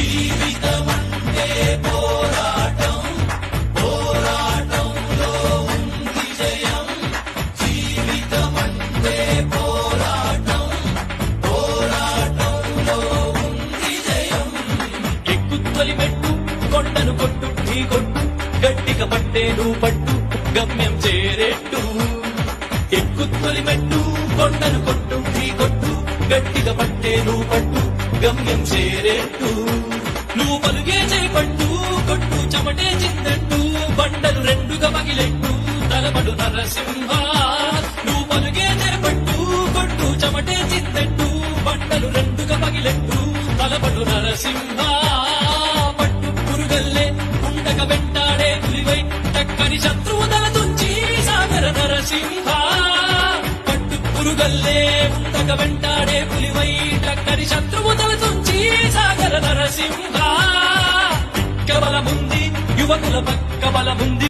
జీవితమంటే పోరాటం, పోరాటంలో ఉంది జయం. జీవితమంటే పోరాటం, పోరాటంలో ఉంది జయం. ఎక్కుతొలి మెట్టు కొండను కొట్టు ఢీ కొట్టు, గట్టిగా పట్టేను పట్టు గమ్యం చేరేట్టు. ఎక్కుతొలి మెట్టు కొండను కొట్టు ఢీ కొట్టు, గట్టిగా పట్టేను పట్టు గమ్యం చేరేట్టు. నువ్వు పలుగే చేపట్టు కొట్టు చెమటే చిందట్టు, బండలు రెండుగా పగిలెట్టు తలబడు నరసింహ. నువ్వు పలుగే చేపట్టు కొట్టు చెమటే చిందట్టు, బండలు రెండుగా పగిలెట్టు తలబడు నరసింహ. పట్టు పురుగల్లే ఉండక వెంటాడే పులివై, టక్కని శత్రువు తల తుంచి సాగర నరసింహ. పట్టు పురుగల్లే ఉండక వెంటాడే పులివై, టక్కని శత్రువు తల తుంచి సాగర నరసింహ. కబలముంది యువకుల పక్క బలముంది.